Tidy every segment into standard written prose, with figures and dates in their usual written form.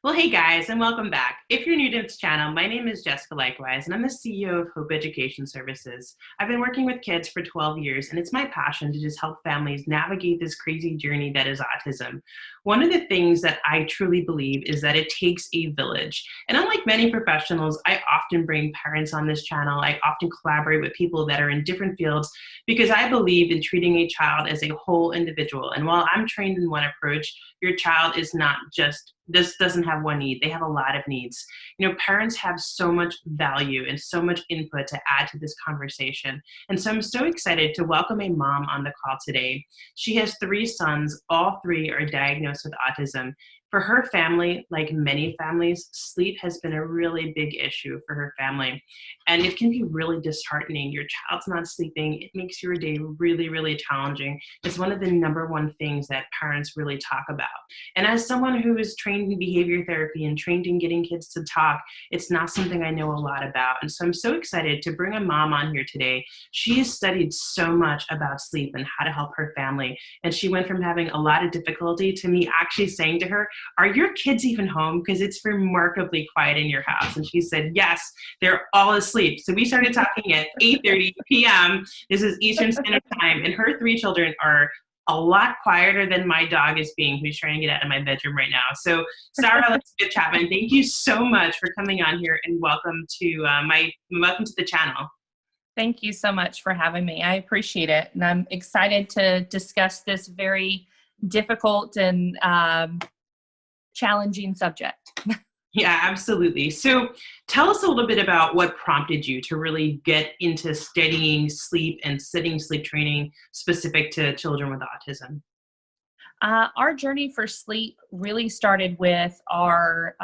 Well, hey guys, and welcome back. If you're new to this channel, my name is Jessica Leichtweisz, and I'm the CEO of Hope Education Services. I've been working with kids for 12 years, and it's my passion to just help families navigate this crazy journey that is autism. One of the things that I truly believe is that it takes a village. And unlike many professionals, I often bring parents on this channel. I often collaborate with people that are in different fields because I believe in treating a child as a whole individual. And while I'm trained in one approach, your child is not just doesn't have one need. They have a lot of needs. You know, parents have so much value and so much input to add to this conversation. And so I'm so excited to welcome a mom on the call today. She has 3 sons. All 3 are diagnosed with autism. For her family, like many families, sleep has been a really big issue for her family. And it can be really disheartening. Your child's not sleeping. It makes your day really, really challenging. It's one of the #1 things that parents really talk about. And as someone who is trained in behavior therapy and trained in getting kids to talk, it's not something I know a lot about. And so I'm so excited to bring a mom on here today. She has studied so much about sleep and how to help her family. And she went from having a lot of difficulty to me actually saying to her, "Are your kids even home? Because it's remarkably quiet in your house." And she said, "Yes, they're all asleep." So we started talking at 8:30 p.m. This is Eastern Standard Time. And her 3 children are a lot quieter than my dog is being, who's trying to get out of my bedroom right now. So Sarah Elizabeth Chapman, thank you so much for coming on here, and welcome to the channel. Thank you so much for having me. I appreciate it. And I'm excited to discuss this very difficult and challenging subject. Yeah, absolutely. So tell us a little bit about what prompted you to really get into studying sleep and studying sleep training specific to children with autism. Our journey for sleep really started with our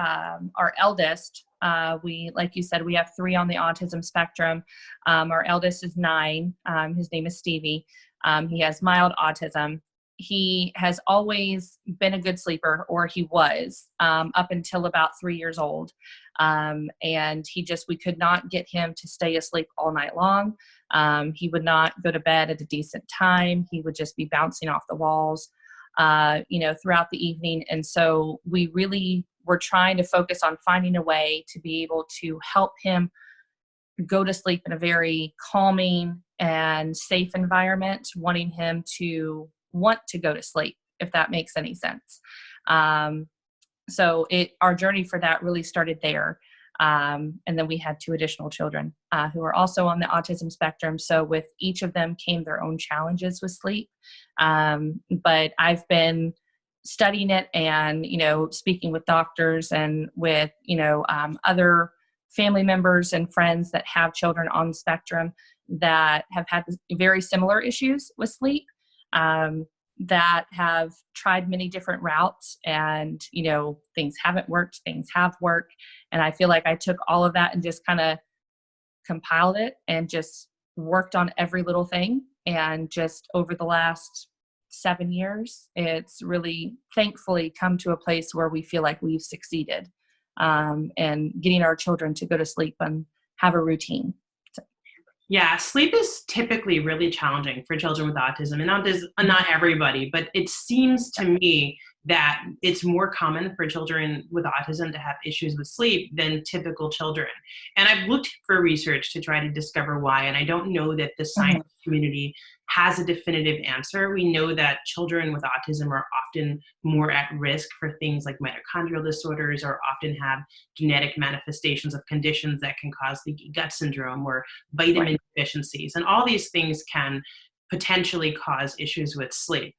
eldest. Like you said, we have 3 on the autism spectrum. Our eldest is 9. His name is Stevie. He has mild autism. He has always been a good sleeper, or he was, up until about 3 years old. And we could not get him to stay asleep all night long. He would not go to bed at a decent time. He would just be bouncing off the walls, throughout the evening. And so we really were trying to focus on finding a way to be able to help him go to sleep in a very calming and safe environment, wanting him to want to go to sleep, if that makes any sense. Our journey for that really started there. And then we had 2 additional children who are also on the autism spectrum. So with each of them came their own challenges with sleep. But I've been studying it and, speaking with doctors and with, other family members and friends that have children on the spectrum that have had very similar issues with sleep, that have tried many different routes, and, things haven't worked, things have worked. And I feel like I took all of that and just kind of compiled it and just worked on every little thing. And just over the last 7 years, it's really thankfully come to a place where we feel like we've succeeded, and getting our children to go to sleep and have a routine. Yeah, sleep is typically really challenging for children with autism, and not everybody, but it seems to me that it's more common for children with autism to have issues with sleep than typical children. And I've looked for research to try to discover why, and I don't know that the science community has a definitive answer. We know that children with autism are often more at risk for things like mitochondrial disorders, or often have genetic manifestations of conditions that can cause leaky gut syndrome or vitamin deficiencies. And all these things can potentially cause issues with sleep.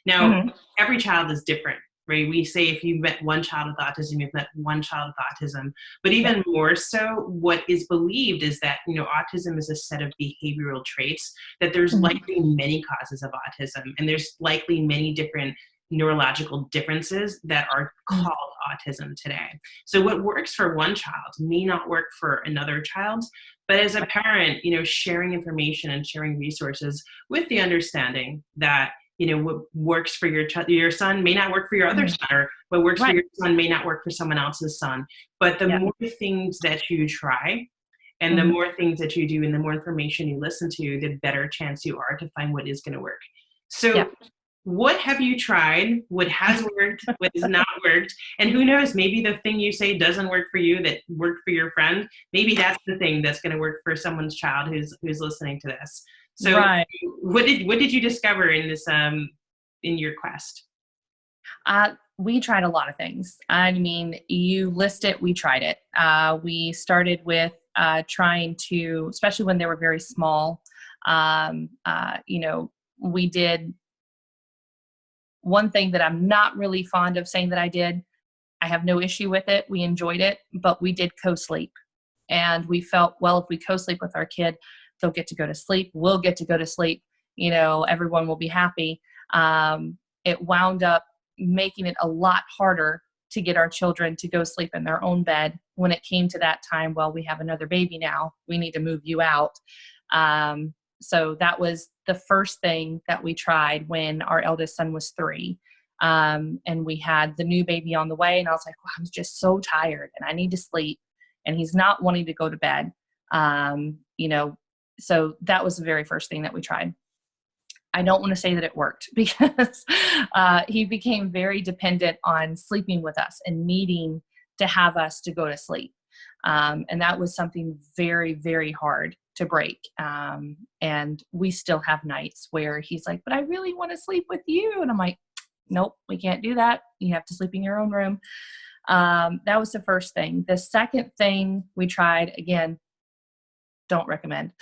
Now, every child is different, right? We say if you've met one child with autism, you've met one child with autism. But even more so, what is believed is that, autism is a set of behavioral traits, that there's likely many causes of autism, and there's likely many different neurological differences that are called autism today. So what works for one child may not work for another child. But as a parent, sharing information and sharing resources with the understanding that, what works for your son may not work for your other son, or what works for your son may not work for someone else's son. But the more things that you try, and the more things that you do, and the more information you listen to, the better chance you are to find what is going to work. So what have you tried? What has worked? What has not worked? And who knows, maybe the thing you say doesn't work for you that worked for your friend. Maybe that's the thing that's going to work for someone's child who's listening to this. So Right. what did you discover in this in your quest? We tried a lot of things. I mean, you list it, we tried it. We started with trying to, especially when they were very small, we did one thing that I'm not really fond of saying that I did. I have no issue with it. We enjoyed it, but we did co-sleep. And we felt, well, if we co-sleep with our kid, they'll get to go to sleep. We'll get to go to sleep. Everyone will be happy. It wound up making it a lot harder to get our children to go sleep in their own bed when it came to that time. Well, we have another baby now. We need to move you out. So that was the first thing that we tried when our eldest son was 3. And we had the new baby on the way. And I was like, well, I'm just so tired and I need to sleep. And he's not wanting to go to bed. So that was the very first thing that we tried. I don't want to say that it worked because he became very dependent on sleeping with us and needing to have us to go to sleep. And that was something very, very hard to break. And we still have nights where he's like, but I really want to sleep with you. And I'm like, nope, we can't do that. You have to sleep in your own room. That was the first thing. The second thing we tried, again, don't recommend.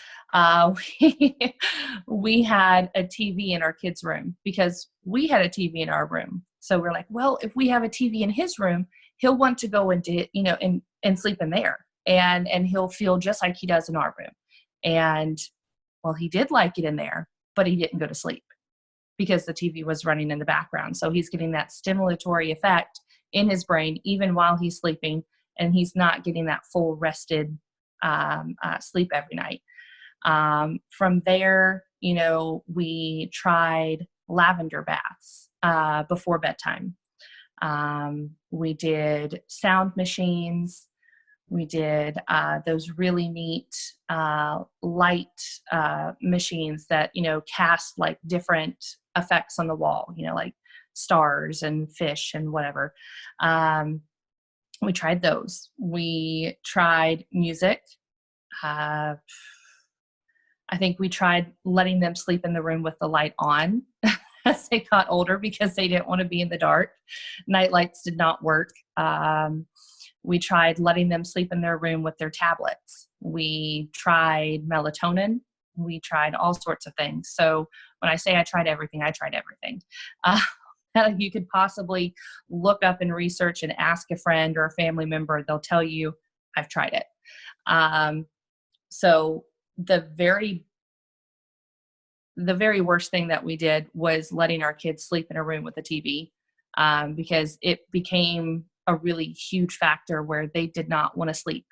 We had a TV in our kids' room because we had a TV in our room. So we're like, well, if we have a TV in his room, he'll want to go into, and sleep in there. And he'll feel just like he does in our room. And well, he did like it in there, but he didn't go to sleep because the TV was running in the background. So he's getting that stimulatory effect in his brain, even while he's sleeping, and he's not getting that full rested sleep every night. From there, we tried lavender baths before bedtime. We did sound machines. We did those really neat light machines that, cast like different effects on the wall, like stars and fish and whatever. We tried those. We tried music. I think we tried letting them sleep in the room with the light on as they got older because they didn't want to be in the dark. Night lights did not work. We tried letting them sleep in their room with their tablets. We tried melatonin. We tried all sorts of things. So when I say I tried everything, I tried everything. That you could possibly look up and research and ask a friend or a family member. They'll tell you, I've tried it. So the very worst thing that we did was letting our kids sleep in a room with a TV, because it became a really huge factor where they did not want to sleep.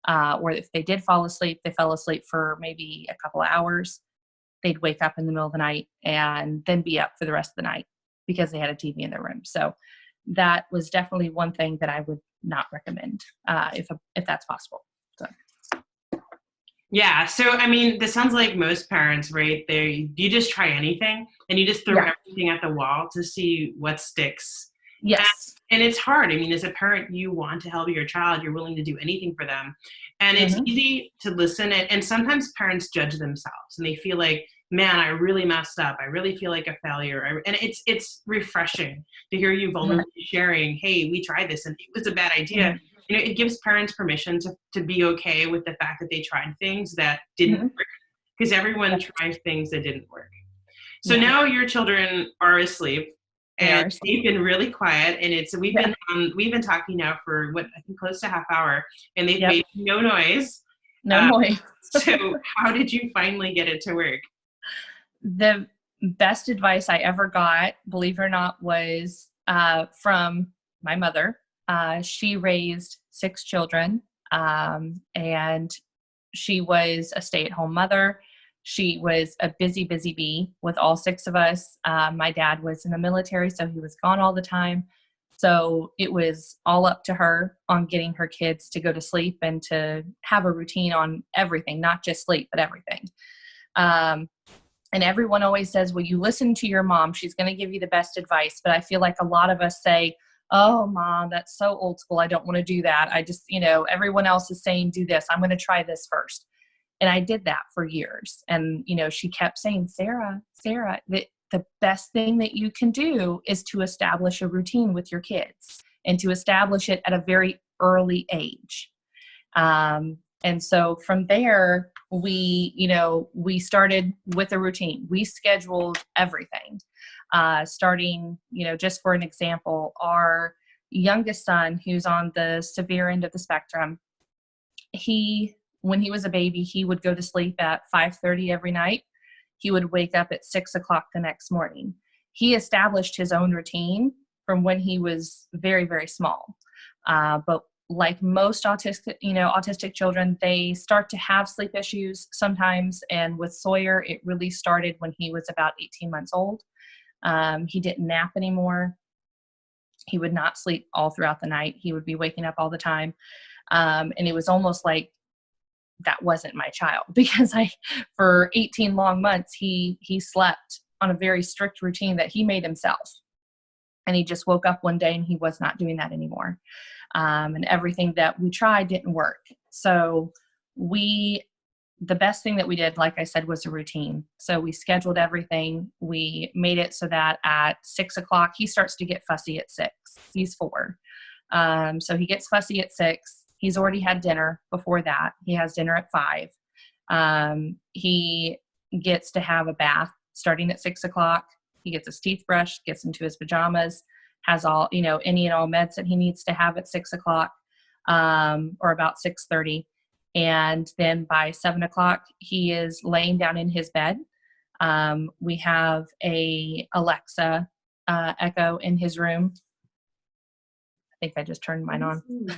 Or if they did fall asleep, they fell asleep for maybe a couple of hours. They'd wake up in the middle of the night and then be up for the rest of the night because they had a TV in their room. So that was definitely one thing that I would not recommend if that's possible. So. Yeah. So, I mean, this sounds like most parents, right? You just try anything and you just throw everything at the wall to see what sticks. Yes. And it's hard. I mean, as a parent, you want to help your child. You're willing to do anything for them. And it's easy to listen. And sometimes parents judge themselves and they feel like, man, I really messed up. I really feel like a failure. And it's refreshing to hear you vulnerably sharing, hey, we tried this and it was a bad idea. It gives parents permission to be okay with the fact that they tried things that didn't work, because everyone tries things that didn't work. So now your children are asleep. And they've been really quiet, and we've been talking now for I think close to half hour, and they've made no noise. No noise. So how did you finally get it to work? The best advice I ever got, believe it or not, was from my mother. She raised 6 children, and she was a stay-at-home mother. She was a busy, busy bee with all 6 of us. My dad was in the military, so he was gone all the time. So it was all up to her on getting her kids to go to sleep and to have a routine on everything, not just sleep, but everything. And everyone always says, well, you listen to your mom. She's going to give you the best advice. But I feel like a lot of us say, oh, Mom, that's so old school. I don't want to do that. I just, everyone else is saying, do this. I'm going to try this first. And I did that for years. And, she kept saying, Sarah, the best thing that you can do is to establish a routine with your kids and to establish it at a very early age. And so from there, we started with a routine. We scheduled everything, starting, just for an example, our youngest son, who's on the severe end of the spectrum, when he was a baby, he would go to sleep at 5:30 every night. He would wake up at 6 o'clock the next morning. He established his own routine from when he was very, very small. But like most autistic children, they start to have sleep issues sometimes. And with Sawyer, it really started when he was about 18 months old. He didn't nap anymore. He would not sleep all throughout the night. He would be waking up all the time. And it was almost like that wasn't my child, because for 18 long months, he slept on a very strict routine that he made himself. And he just woke up one day and he was not doing that anymore. And everything that we tried didn't work. So the best thing that we did, like I said, was a routine. So we scheduled everything. We made it so that at 6 o'clock, he starts to get fussy at 6. He's 4. So he gets fussy at 6. He's already had dinner before that. He has dinner at 5. He gets to have a bath starting at 6 o'clock. He gets his teeth brushed, gets into his pajamas, has all, any and all meds that he needs to have at 6 o'clock, or about 6:30. And then by 7 o'clock, he is laying down in his bed. We have a Alexa Echo in his room. I think I just turned mine on. You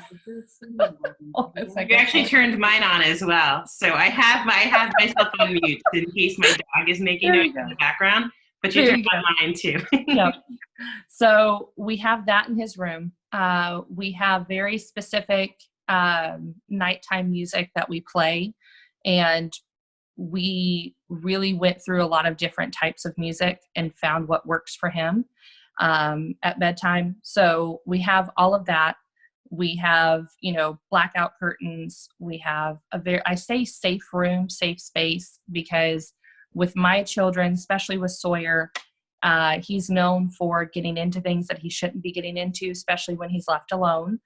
actually turned mine on as well. So I have myself on mute in case my dog is making noise in the background. But you turned on mine too. Yep. So we have that in his room. We have very specific nighttime music that we play, and we really went through a lot of different types of music and found what works for him at bedtime. So we have all of that. We have, blackout curtains. We have I say safe room, safe space, because with my children, especially with Sawyer, he's known for getting into things that he shouldn't be getting into, especially when he's left alone.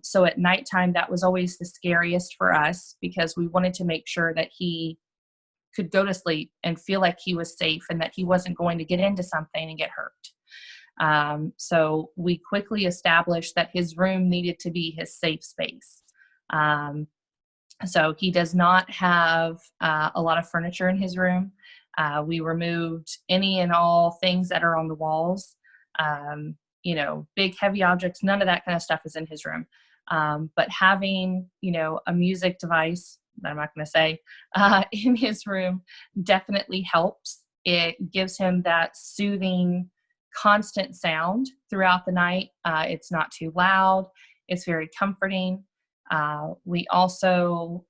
So at nighttime, that was always the scariest for us, because we wanted to make sure that he could go to sleep and feel like he was safe and that he wasn't going to get into something and get hurt. So we quickly established that his room needed to be his safe space. So he does not have a lot of furniture in his room. We removed any and all things that are on the walls. Big heavy objects, none of that kind of stuff is in his room. But having, a music device that I'm not going to say in his room definitely helps. It gives him that soothing, constant sound throughout the night. It's not too loud. It's very comforting. We also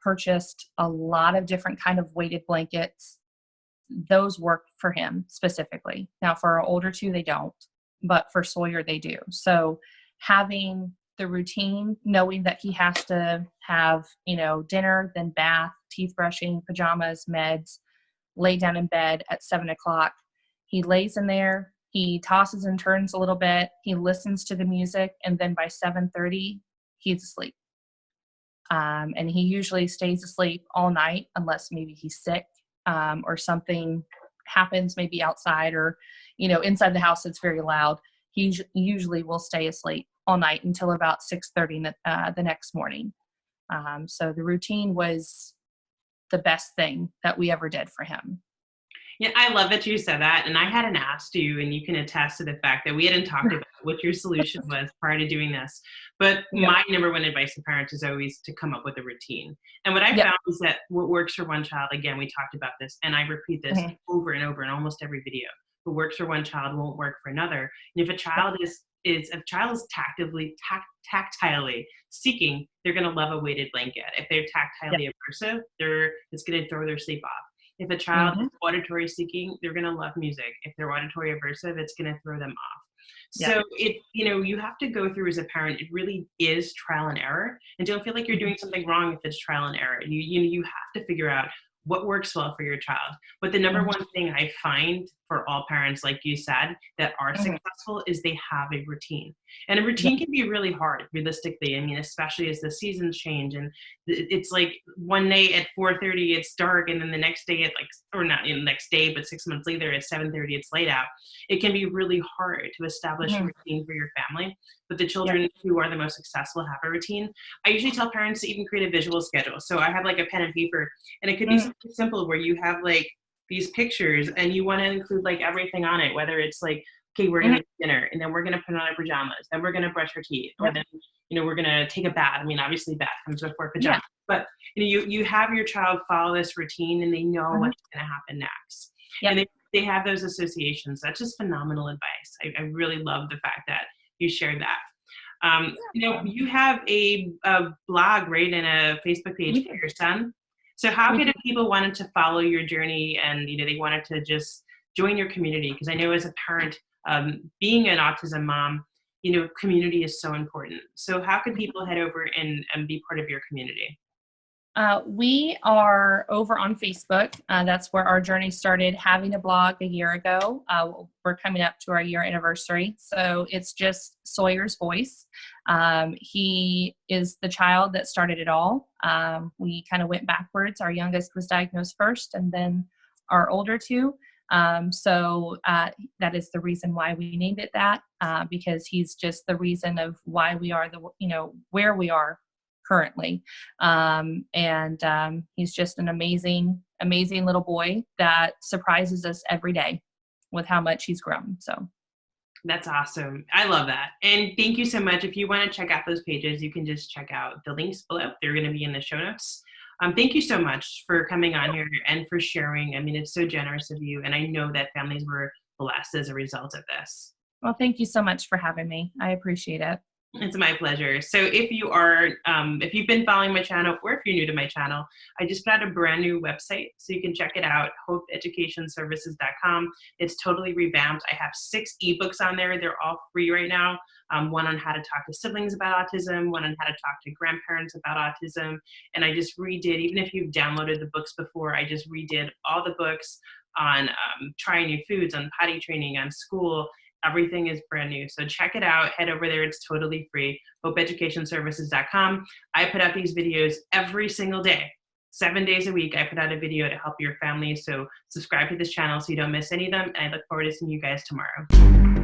purchased a lot of different kind of weighted blankets. Those work for him specifically. Now for our older two, they don't, but for Sawyer, they do. So having the routine, knowing that he has to have, dinner, then bath, teeth brushing, pajamas, meds, lay down in bed at 7 o'clock. He lays in there, he tosses and turns a little bit, he listens to the music, and then by 7:30, he's asleep. And he usually stays asleep all night unless maybe he's sick, or something happens, maybe outside or, inside the house it's very loud. He usually will stay asleep all night until about 6:30 the next morning. So the routine was the best thing that we ever did for him. Yeah, I love that you said that. And I hadn't asked you, and you can attest to the fact that we hadn't talked about what your solution was prior to doing this. But my number one advice to parents is always to come up with a routine. And what I found is that what works for one child, again, we talked about this, and I repeat this over and over in almost every video. What works for one child won't work for another. And if a child is tactilely seeking, they're going to love a weighted blanket. If they're tactilely aversive, it's going to throw their sleep off. If a child Mhm. is auditory seeking, they're going to love music. If they're auditory aversive, it's going to throw them off. Yep. So you have to go through as a parent. It really is trial and error, and don't feel like you're Mhm. doing something wrong if it's trial and error. You have to figure out what works well for your child. But the number Mhm. one thing I find for all parents, like you said, that are Mhm. successful is they have a routine. And a Yep. routine can be really hard, realistically. I mean, especially as the seasons change, and it's like one night at 4:30 it's dark, and then the next day at, like, or not in the next day, but 6 months later at 7:30 it's light out. It can be really hard to establish a Mhm. routine for your family, but the Yep. children who are the most successful have a routine. I usually tell parents to even create a visual schedule. So I have like a pen and paper, and it could be Mhm. something simple where you have like these pictures and you want to include like everything on it, whether it's like, okay, we're going Mhm. to eat dinner, and then we're going to put on our pajamas, then we're going to brush our teeth, or Yep. then we're going to take a bath. I mean, obviously bath comes before Yeah. pajamas, but you have your child follow this routine and they know Mhm. what's going to happen next, and Yep. they have those associations. That's just phenomenal advice. I really love the fact that you shared that. Um, You have a blog, right, and a Facebook page we for do. your son. So how We could do. if people wanted to follow your journey and they wanted to just join your community? Because I know as a parent, being an autism mom, community is so important. So how could people head over and be part of your community? We are over on Facebook. That's where our journey started. Having a blog a year ago. We're coming up to our year anniversary. So it's just Sawyer's Voice. He is the child that started it all. We kind of went backwards. Our youngest was diagnosed first, and then our older two. That is the reason why we named it that, because he's just the reason of why we are where we are currently. He's just an amazing, amazing little boy that surprises us every day with how much he's grown. So, That's awesome. I love that. And thank you so much. If you want to check out those pages, you can just check out the links below. They're going to be in the show notes. Thank you so much for coming on here and for sharing. I mean, it's so generous of you. And I know that families were blessed as a result of this. well, thank you so much for having me. I appreciate it. It's my pleasure. So if you've been following my channel, or if you're new to my channel, I just put out a brand new website, so you can check it out, hopeeducationservices.com. It's totally revamped. I have 6 ebooks on there. They're all free right now. One on how to talk to siblings about autism, one on how to talk to grandparents about autism, and I just redid, even if you've downloaded the books before, I just redid all the books on trying new foods, on potty training, on school. Everything is brand new. So check it out. Head over there. It's totally free. hopeeducationservices.com. I put out these videos every single day. 7 days a week, I put out a video to help your family. So subscribe to this channel so you don't miss any of them. And I look forward to seeing you guys tomorrow.